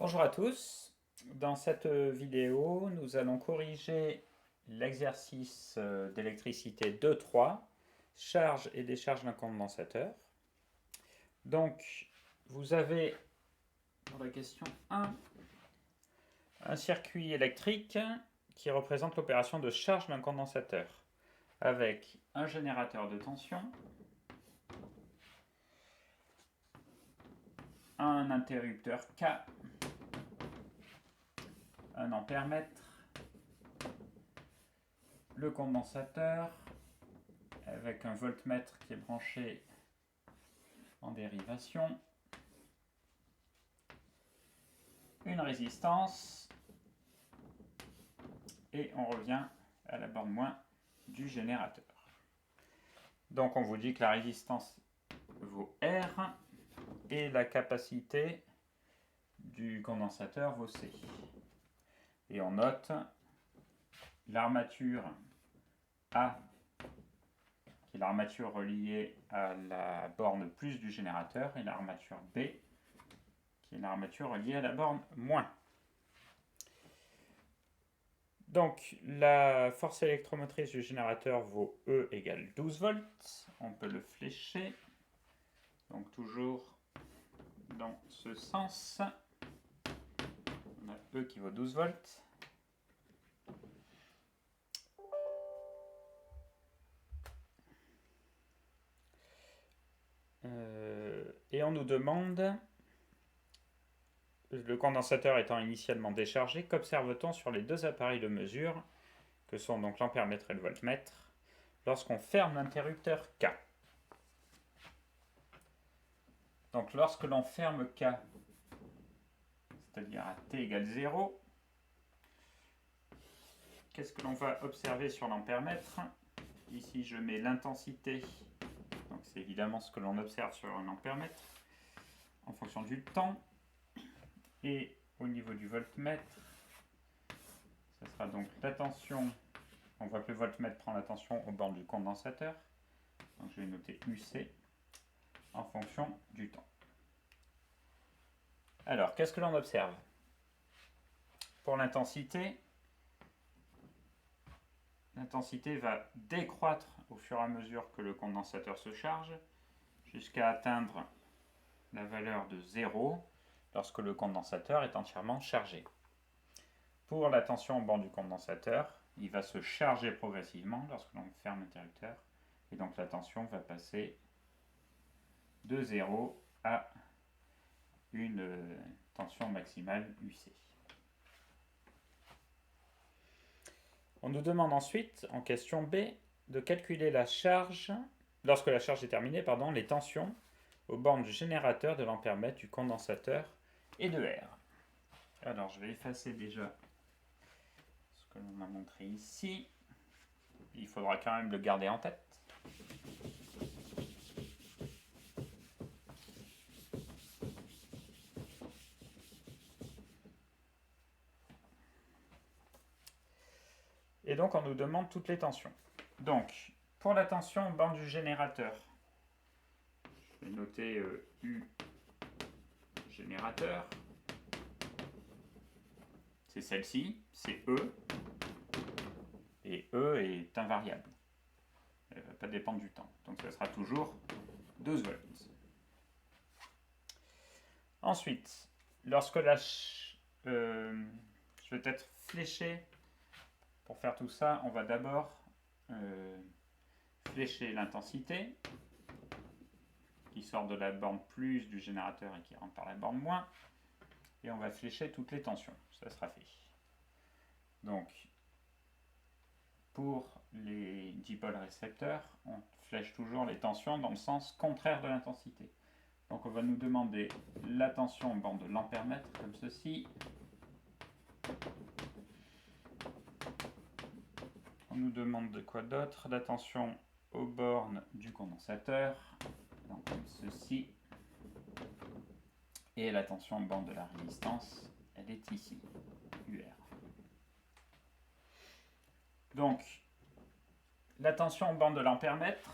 Bonjour à tous. Dans cette vidéo, nous allons corriger l'exercice d'électricité 2.3, charge et décharge d'un condensateur. Donc, vous avez, pour la question 1, un circuit électrique qui représente l'opération de charge d'un condensateur, avec un générateur de tension, un interrupteur K, un ampère-mètre, le condensateur avec un voltmètre qui est branché en dérivation, une résistance, et on revient à la borne moins du générateur. Donc on vous dit que la résistance vaut R et la capacité du condensateur vaut C. Et on note l'armature A, qui est l'armature reliée à la borne plus du générateur, et l'armature B, qui est l'armature reliée à la borne moins. Donc la force électromotrice du générateur vaut E égale 12 volts. On peut le flécher. Donc toujours dans ce sens. On a E qui vaut 12 volts. Et on nous demande, le condensateur étant initialement déchargé, qu'observe-t-on sur les deux appareils de mesure, que sont donc l'ampère-mètre et le voltmètre, lorsqu'on ferme l'interrupteur K. Donc lorsque l'on ferme K, c'est-à-dire à t égale 0, qu'est-ce que l'on va observer sur l'ampère-mètre? Ici je mets l'intensité, donc c'est évidemment ce que l'on observe sur un ampère-mètre, en fonction du temps. Et au niveau du voltmètre, ce sera donc la tension. On voit que le voltmètre prend la tension au bord du condensateur. Donc je vais noter UC en fonction du temps. Alors, qu'est-ce que l'on observe? Pour l'intensité, l'intensité va décroître au fur et à mesure que le condensateur se charge, jusqu'à atteindre la valeur de 0 lorsque le condensateur est entièrement chargé. Pour la tension au bord du condensateur, il va se charger progressivement lorsque l'on ferme l'interrupteur, et donc la tension va passer de 0 à une tension maximale UC. On nous demande ensuite, en question B, de calculer la charge, lorsque la charge est terminée, les tensions aux bornes du générateur, de l'ampère-mètre, du condensateur et de R. Alors je vais effacer déjà ce que l'on a montré ici. Il faudra quand même le garder en tête. Et donc on nous demande toutes les tensions. Donc, pour la tension aux bornes du générateur, je vais noter U générateur. C'est celle-ci, c'est E. Et E est invariable. Elle ne va pas dépendre du temps. Donc ça sera toujours 12 volts. Ensuite, lorsque je vais peut-être flécher. Pour faire tout ça, on va d'abord flécher l'intensité, qui sort de la borne plus du générateur et qui rentre par la borne moins. Et on va flécher toutes les tensions. Ça sera fait. Donc, pour les dipôles récepteurs, on flèche toujours les tensions dans le sens contraire de l'intensité. Donc on va nous demander la tension aux bornes de l'ampère-mètre, comme ceci. On nous demande de quoi d'autre? La tension aux bornes du condensateur, donc comme ceci. Et la tension aux bornes de la résistance, elle est ici, UR. Donc, la tension aux bornes de l'ampère-mètre,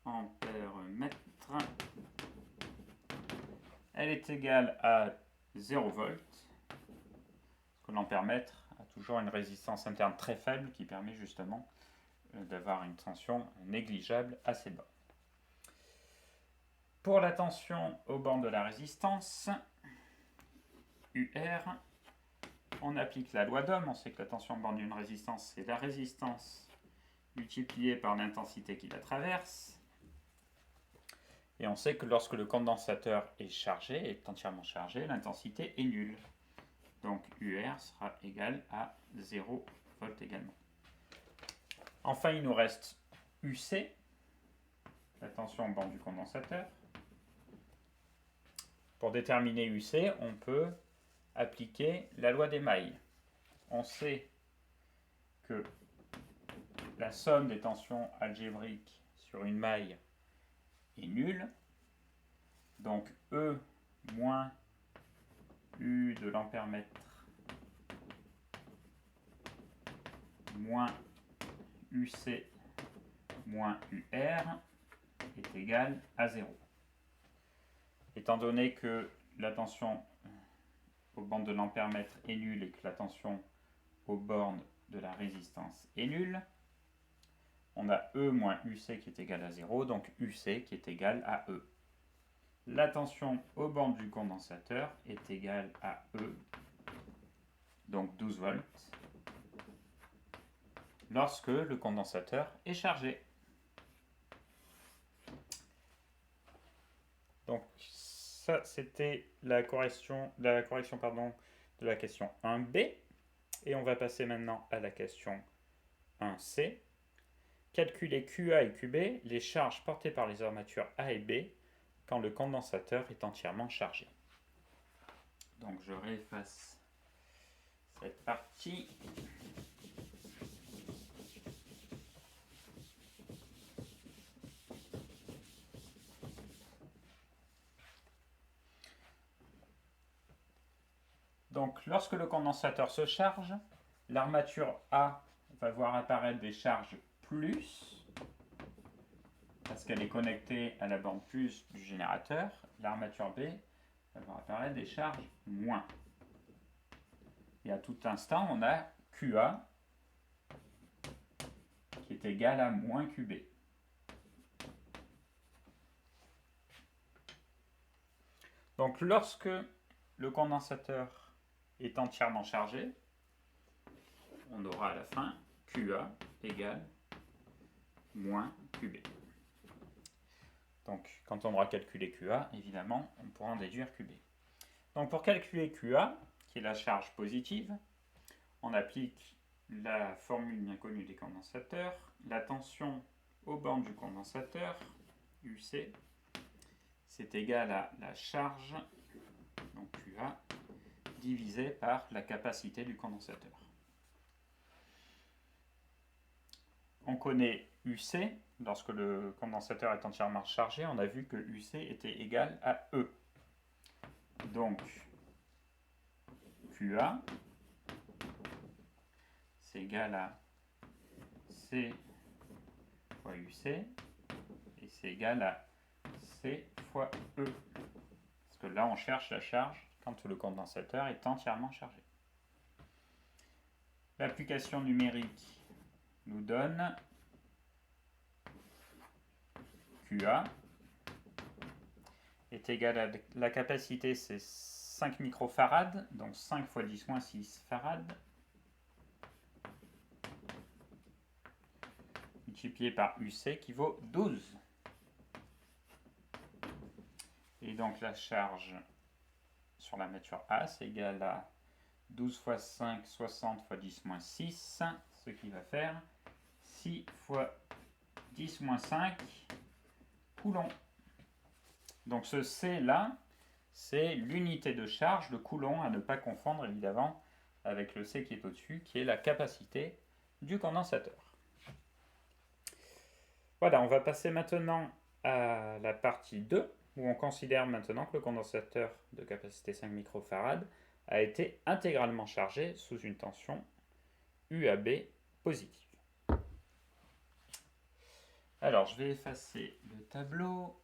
ampère-mètre, elle est égale à 0 volts. Ce que l'ampèremètre a toujours une résistance interne très faible qui permet justement d'avoir une tension négligeable à ces bornes. Pour la tension aux bornes de la résistance, UR, on applique la loi d'Ohm. On sait que la tension aux bornes d'une résistance, c'est la résistance multipliée par l'intensité qui la traverse. Et on sait que lorsque le condensateur est chargé, est entièrement chargé, l'intensité est nulle. Donc UR sera égal à 0 volts également. Enfin, il nous reste UC, la tension aux bornes du condensateur. Pour déterminer UC, on peut appliquer la loi des mailles. On sait que la somme des tensions algébriques sur une maille est nulle. Donc E moins U de l'ampèremètre moins UC moins UR est égal à 0. Étant donné que la tension aux bornes de l'ampèremètre est nulle et que la tension aux bornes de la résistance est nulle, on a E moins UC qui est égal à 0, donc UC qui est égal à E. La tension aux bornes du condensateur est égale à E, donc 12 volts, lorsque le condensateur est chargé. Donc ça, c'était la correction de la question 1b. Et on va passer maintenant à la question 1c. Calculer QA et QB, les charges portées par les armatures A et B quand le condensateur est entièrement chargé. Donc je réefface cette partie. Donc lorsque le condensateur se charge, l'armature A va voir apparaître des charges plus, parce qu'elle est connectée à la borne plus du générateur. L'armature B va voir apparaître des charges moins. Et à tout instant, on a QA qui est égal à moins QB. Donc lorsque le condensateur est entièrement chargé, on aura à la fin QA égale moins QB. Donc quand on aura calculé QA, évidemment, on pourra en déduire QB. Donc pour calculer QA, qui est la charge positive, on applique la formule bien connue des condensateurs. La tension aux bornes du condensateur, UC, c'est égal à la charge, donc QA, divisé par la capacité du condensateur. On connaît UC, lorsque le condensateur est entièrement chargé, on a vu que UC était égal à E. Donc, QA, c'est égal à C fois UC, et c'est égal à C fois E. Parce que là, on cherche la charge quand le condensateur est entièrement chargé. L'application numérique nous donne QA est égal à la capacité, c'est 5 microfarads, donc 5 fois 10 moins 6 farads, multiplié par UC qui vaut 12. Et donc la charge sur l'armature A, c'est égal à 12 fois 5, 60 fois 10 moins 6, ce qui va faire 6 fois 10 moins 5 coulombs. Donc ce C là, c'est l'unité de charge, le coulomb, à ne pas confondre évidemment avec le C qui est au-dessus, qui est la capacité du condensateur. Voilà, on va passer maintenant à la partie 2, où on considère maintenant que le condensateur de capacité 5 microfarads a été intégralement chargé sous une tension UAB positive. Alors, je vais effacer le tableau.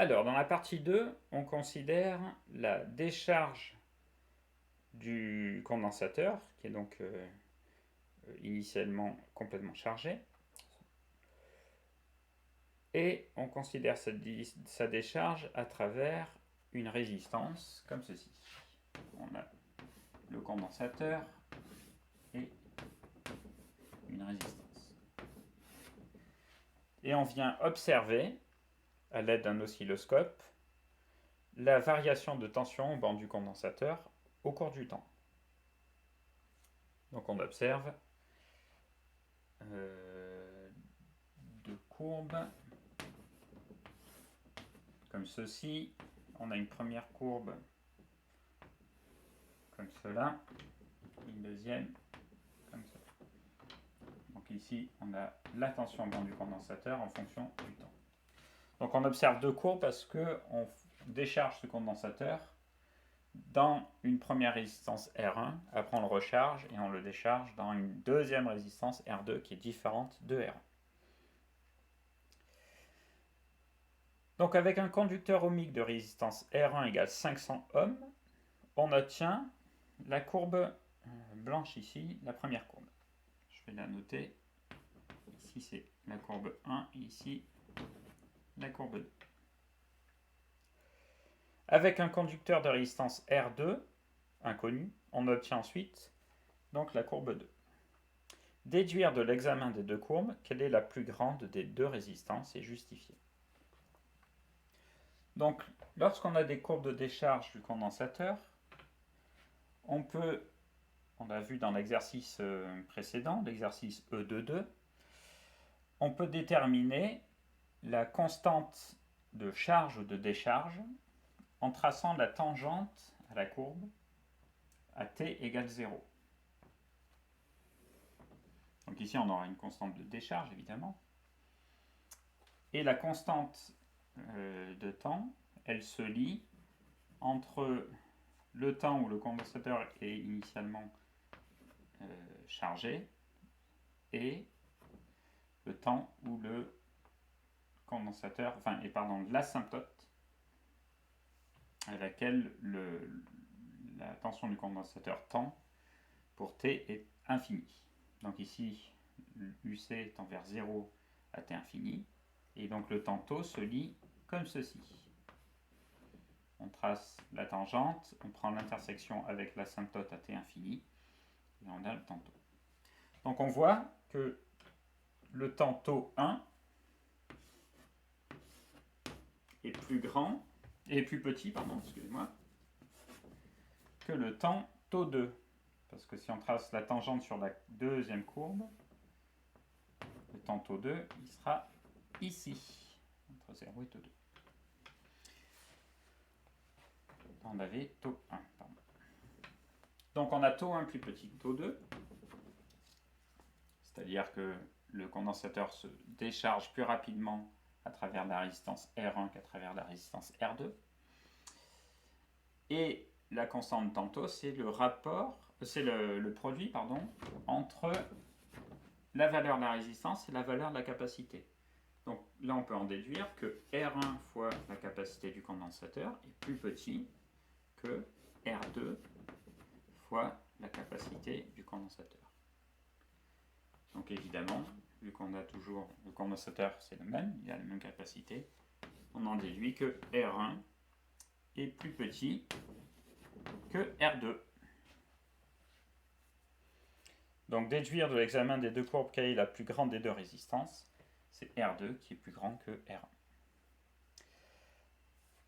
Alors, dans la partie 2, on considère la décharge du condensateur, qui est donc initialement complètement chargé. Et on considère sa décharge à travers une résistance, comme ceci. On a le condensateur et une résistance. Et on vient observer, à l'aide d'un oscilloscope, la variation de tension au bord du condensateur au cours du temps. Donc on observe deux courbes comme ceci. On a une première courbe comme cela, une deuxième comme ça. Donc ici, on a la tension au bord du condensateur en fonction du temps. Donc on observe deux courbes parce qu'on décharge ce condensateur dans une première résistance R1, après on le recharge et on le décharge dans une deuxième résistance R2 qui est différente de R1. Donc avec un conducteur ohmique de résistance R1 égale 500 ohms, on obtient la courbe blanche ici, la première courbe. Je vais la noter. Ici c'est la courbe 1 et ici la courbe 2. Avec un conducteur de résistance R2, inconnu, on obtient ensuite donc la courbe 2. Déduire de l'examen des deux courbes quelle est la plus grande des deux résistances est justifié. Donc, lorsqu'on a des courbes de décharge du condensateur, on l'a vu dans l'exercice précédent, l'exercice E22, on peut déterminer la constante de charge ou de décharge en traçant la tangente à la courbe à t égale 0. Donc ici, on aura une constante de décharge, évidemment. Et la constante de temps, elle se lie entre le temps où le condensateur est initialement chargé et le temps où le condensateur, l'asymptote à laquelle la tension du condensateur tend pour t est infinie. Donc ici, UC tend vers 0 à t infini, et donc le temps taux se lie comme ceci. On trace la tangente, on prend l'intersection avec l'asymptote à t infini, et on a le temps taux. Donc on voit que le temps taux 1 est plus grand, et plus petit, que le temps taux 2. Parce que si on trace la tangente sur la deuxième courbe, le temps taux 2, il sera ici, entre 0 et taux 2. On avait taux 1, pardon. Donc on a taux 1 plus petit que taux 2, c'est-à-dire que le condensateur se décharge plus rapidement à travers la résistance R1 qu'à travers la résistance R2. Et la constante de temps taux, c'est le produit entre la valeur de la résistance et la valeur de la capacité. Donc là, on peut en déduire que R1 fois la capacité du condensateur est plus petit que R2 fois la capacité du condensateur. Donc évidemment, vu qu'on a toujours le condensateur, c'est le même, il a la même capacité, on en déduit que R1 est plus petit que R2. Donc déduire de l'examen des deux courbes quelle est la plus grande des deux résistances, c'est R2 qui est plus grand que R1.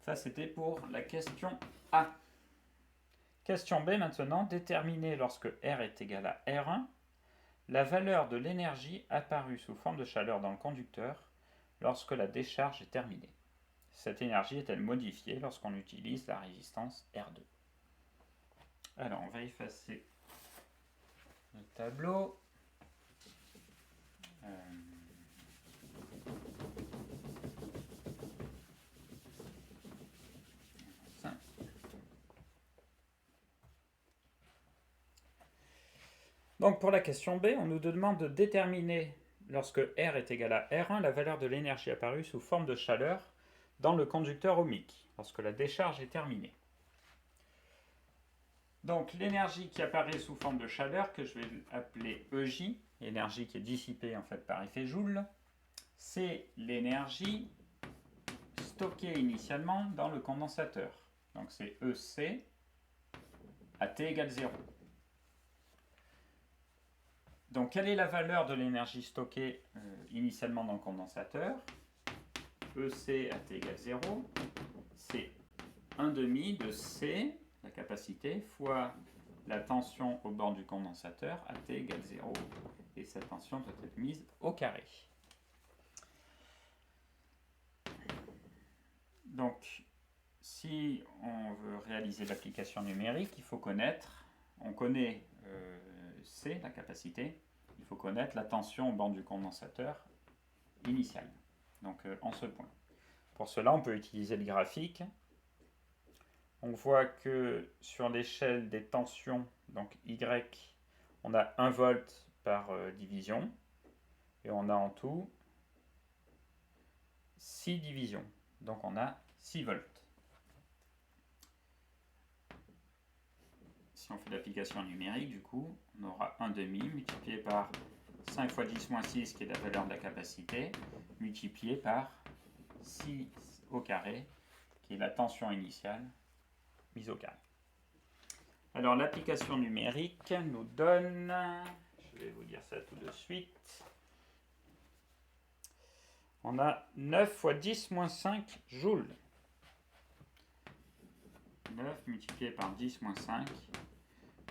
Ça c'était pour la question A. Question B maintenant, déterminer lorsque R est égal à R1 la valeur de l'énergie apparue sous forme de chaleur dans le conducteur lorsque la décharge est terminée. Cette énergie est-elle modifiée lorsqu'on utilise la résistance R2? Alors, on va effacer le tableau. Donc, pour la question B, on nous demande de déterminer, lorsque R est égal à R1, la valeur de l'énergie apparue sous forme de chaleur dans le conducteur ohmique, lorsque la décharge est terminée. Donc l'énergie qui apparaît sous forme de chaleur, que je vais appeler EJ, l'énergie qui est dissipée en fait par effet Joule, c'est l'énergie stockée initialement dans le condensateur. Donc c'est EC à T égale 0. Donc quelle est la valeur de l'énergie stockée initialement dans le condensateur? EC à T égale 0, c'est 1,5 de C, la capacité, fois la tension au bord du condensateur à T égale 0. Et cette tension doit être mise au carré. Donc, si on veut réaliser l'application numérique, il faut connaître, on connaît C, la capacité, il faut connaître la tension au bord du condensateur initiale, donc en ce point. Pour cela, on peut utiliser le graphique. On voit que sur l'échelle des tensions, donc Y, on a 1 volt par division, et on a en tout 6 divisions, donc on a 6 volts. Si on fait l'application numérique, du coup, on aura 1,5 multiplié par 5 fois 10 moins 6, qui est la valeur de la capacité, multiplié par 6 au carré, qui est la tension initiale, mise au carré. Alors l'application numérique nous donne, je vais vous dire ça tout de suite, on a 9 fois 10 moins 5 joules. 9 multiplié par 10 moins 5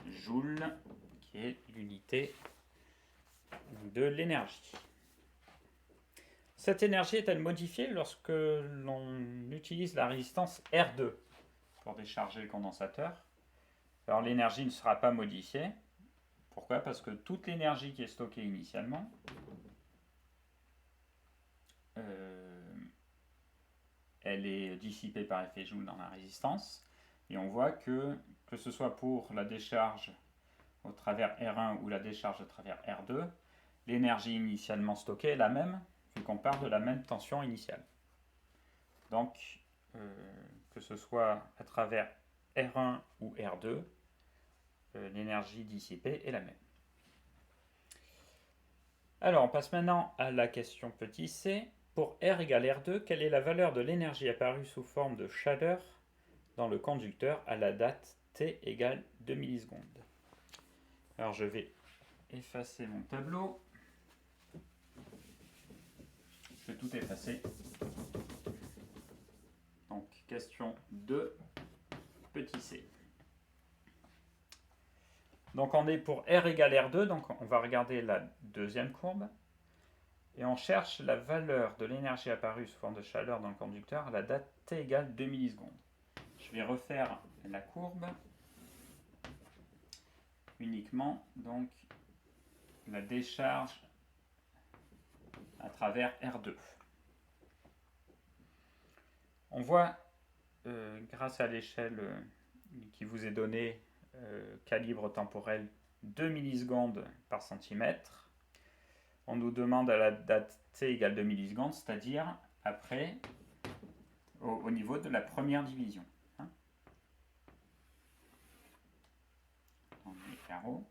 joules, qui est l'unité de l'énergie. Cette énergie est-elle modifiée lorsque l'on utilise la résistance R2 pour décharger le condensateur? Alors l'énergie ne sera pas modifiée. Pourquoi? Parce que toute l'énergie qui est stockée initialement elle est dissipée par effet Joule dans la résistance. Et on voit que ce soit pour la décharge au travers R1 ou la décharge au travers R2, l'énergie initialement stockée est la même, vu qu'on part de la même tension initiale. Donc, que ce soit à travers R1 ou R2, l'énergie dissipée est la même. Alors, on passe maintenant à la question petit c. Pour R égale R2, quelle est la valeur de l'énergie apparue sous forme de chaleur dans le conducteur à la date t égale 2 millisecondes? Alors, je vais effacer mon tableau. Je vais tout effacer. Donc, question 2, petit c. Donc, on est pour R égale R2, donc on va regarder la deuxième courbe. Et on cherche la valeur de l'énergie apparue sous forme de chaleur dans le conducteur à la date t égale 2 millisecondes. Je vais refaire la courbe uniquement, donc la décharge à travers R2. On voit, grâce à l'échelle qui vous est donnée, calibre temporel 2 millisecondes par centimètre, on nous demande à la date t égale 2 millisecondes, c'est-à-dire après, au niveau de la première division. Hein, on met carreau.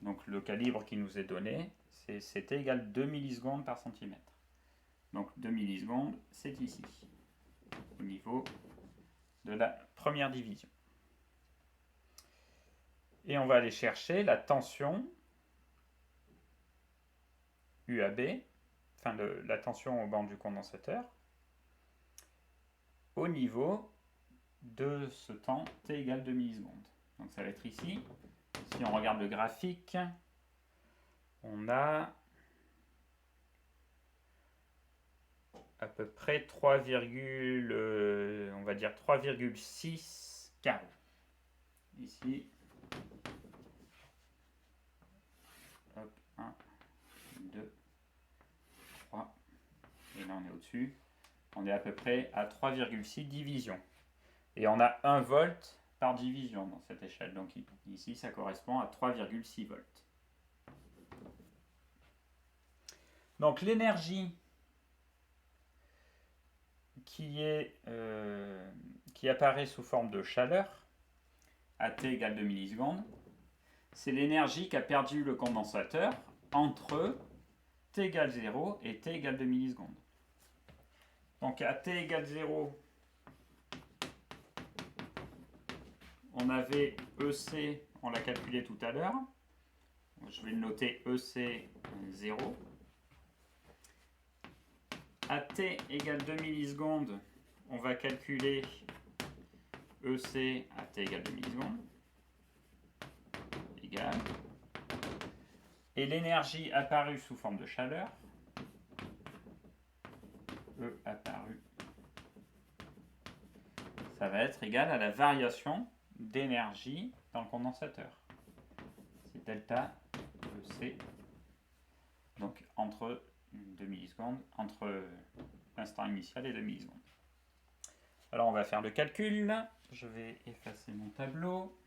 Donc le calibre qui nous est donné, c'est t égale 2 millisecondes par centimètre. Donc 2 millisecondes, c'est ici, au niveau de la première division. Et on va aller chercher la tension UAB, enfin la tension au banc du condensateur, au niveau de ce temps t égale 2 millisecondes. Donc ça va être ici. Si on regarde le graphique, on a à peu près 3,6 carrés. Ici, hop, 1, 2, 3, et là on est au-dessus. On est à peu près à 3,6 divisions. Et on a 1 volt par division dans cette échelle. Donc ici, ça correspond à 3,6 volts. Donc l'énergie qui apparaît sous forme de chaleur à t égale 2 millisecondes, c'est l'énergie qu'a perdu le condensateur entre t égale 0 et t égale 2 millisecondes. Donc à t égale 0, on avait EC, on l'a calculé tout à l'heure. Je vais le noter EC 0. À t égale 2 millisecondes, on va calculer EC à t égale 2 millisecondes. Égal. Et l'énergie apparue sous forme de chaleur, E apparue, ça va être égal à la variation d'énergie dans le condensateur. C'est delta EC, donc entre 2 millisecondes, entre l'instant initial et 2 millisecondes. Alors on va faire le calcul. Je vais effacer mon tableau.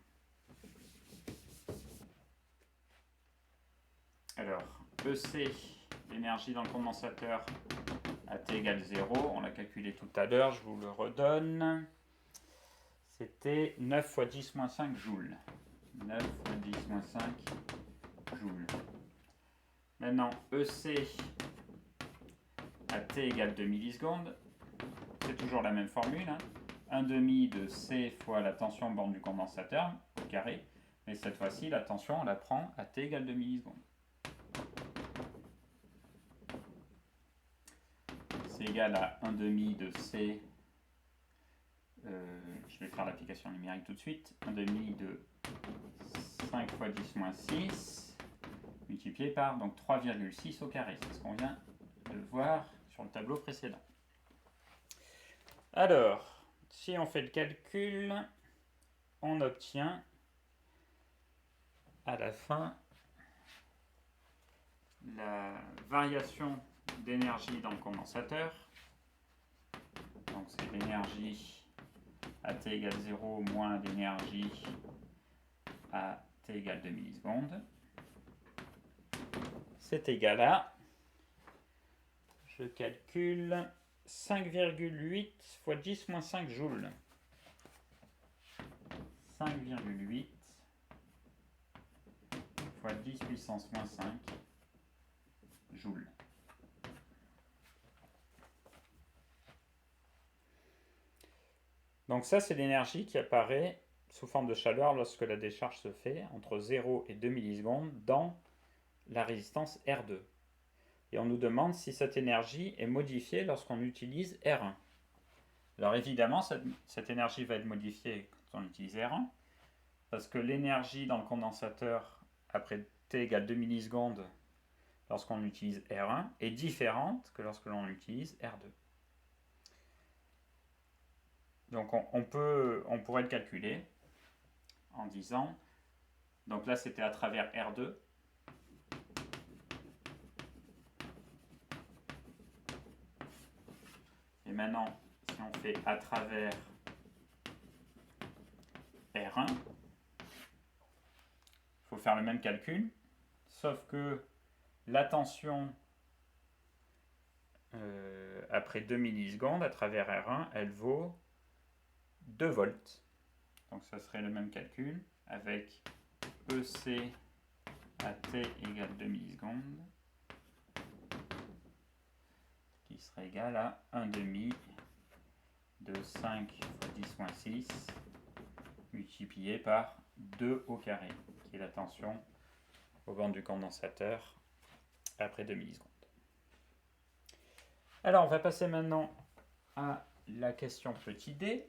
Alors, EC, l'énergie dans le condensateur à t égale 0, on l'a calculé tout à l'heure, je vous le redonne. C'était 9 fois 10 moins 5 joules. 9 fois 10 moins 5 joules. Maintenant, EC à t égale 2 millisecondes, c'est toujours la même formule. 1 demi de C fois la tension borne du condensateur au carré. Mais cette fois-ci, la tension, on la prend à t égale 2 millisecondes. C'est égal à 1 demi de C. Je vais faire l'application numérique tout de suite. 1 demi de 5 fois 10 moins 6 multiplié par donc 3,6 au carré. C'est ce qu'on vient de voir sur le tableau précédent. Alors, si on fait le calcul, on obtient à la fin la variation d'énergie dans le condensateur. Donc c'est l'énergie à t égale 0 moins l'énergie à t égale 2 millisecondes. C'est égal à, je calcule, 5,8 fois 10 moins 5 joules. 5,8 fois 10 puissance moins 5 joules. Donc ça, c'est l'énergie qui apparaît sous forme de chaleur lorsque la décharge se fait entre 0 et 2 millisecondes dans la résistance R2. Et on nous demande si cette énergie est modifiée lorsqu'on utilise R1. Alors évidemment, cette énergie va être modifiée quand on utilise R1, parce que l'énergie dans le condensateur après t égale 2 millisecondes lorsqu'on utilise R1 est différente que lorsque l'on utilise R2. Donc on pourrait le calculer en disant, donc là c'était à travers R2, et maintenant si on fait à travers R1, il faut faire le même calcul, sauf que la tension après 2 millisecondes à travers R1, elle vaut 2 volts. Donc ça serait le même calcul avec EC à t égale 2 millisecondes qui serait égal à 1 demi de 5 fois 10 moins 6 multiplié par 2 au carré, qui est la tension aux bornes du condensateur après 2 millisecondes. Alors on va passer maintenant à la question petit d.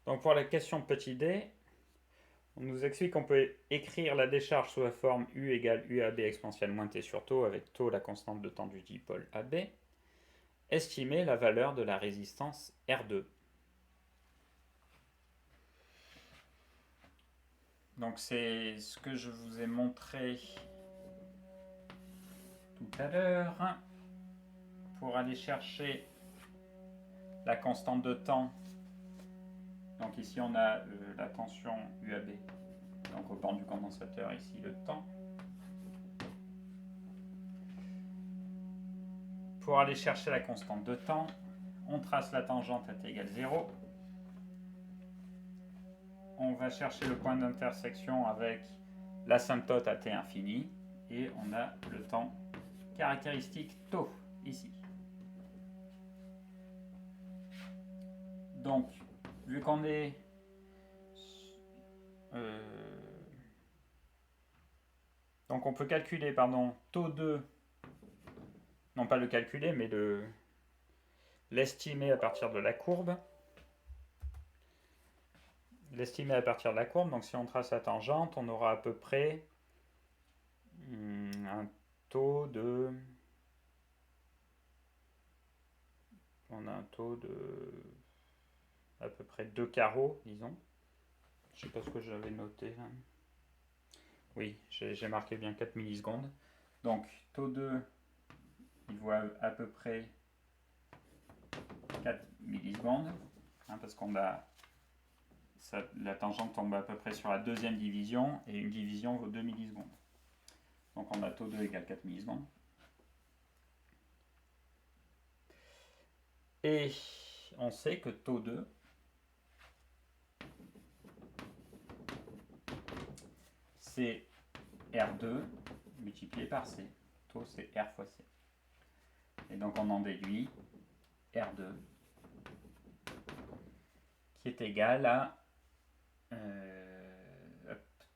Donc pour la question petit d, on nous explique qu'on peut écrire la décharge sous la forme U égale UAB exponentielle moins T sur tau, avec tau la constante de temps du dipôle AB. Estimer la valeur de la résistance R2. Donc c'est ce que je vous ai montré tout à l'heure. Pour aller chercher la constante de temps, donc ici on a la tension UAB, donc au bornes du condensateur, ici le temps. pour aller chercher la constante de temps, on trace la tangente à t égale 0. On va chercher le point d'intersection avec l'asymptote à t infini. Et on a le temps caractéristique tau, ici. Donc, vu qu'on est... donc on peut calculer, taux 2, non pas le calculer, mais l'estimer à partir de la courbe. L'estimer à partir de la courbe, donc si on trace la tangente, on aura à peu près un taux de... On a un taux de à peu près 2 carreaux, disons. Je ne sais pas ce que j'avais noté là. Oui, j'ai marqué bien 4 millisecondes. Donc, taux 2, il vaut à peu près 4 millisecondes, parce qu'on a la tangente tombe à peu près sur la deuxième division, et une division vaut 2 millisecondes. Donc on a taux 2 égale 4 millisecondes. Et on sait que taux 2, c'est R2 multiplié par C. Taux, c'est R fois C. Et donc on en déduit R2 qui est égal à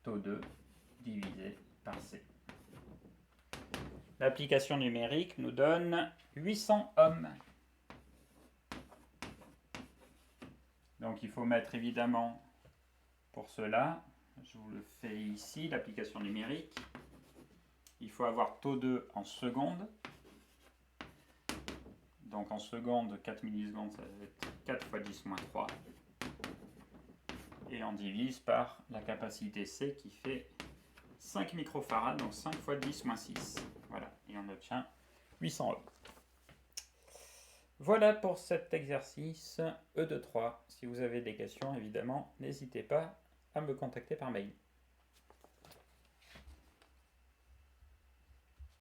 taux 2 divisé par C. L'application numérique nous donne 800 ohms. Donc il faut mettre évidemment pour cela, je vous le fais ici, l'application numérique. Il faut avoir taux 2 en secondes. Donc en secondes, 4 millisecondes, ça va être 4 fois 10 moins 3. Et on divise par la capacité C qui fait 5 microfarads, donc 5 fois 10 moins 6. Voilà, et on obtient 800 ohms. Voilà pour cet exercice E de 3. Si vous avez des questions, évidemment, n'hésitez pas à me contacter par mail.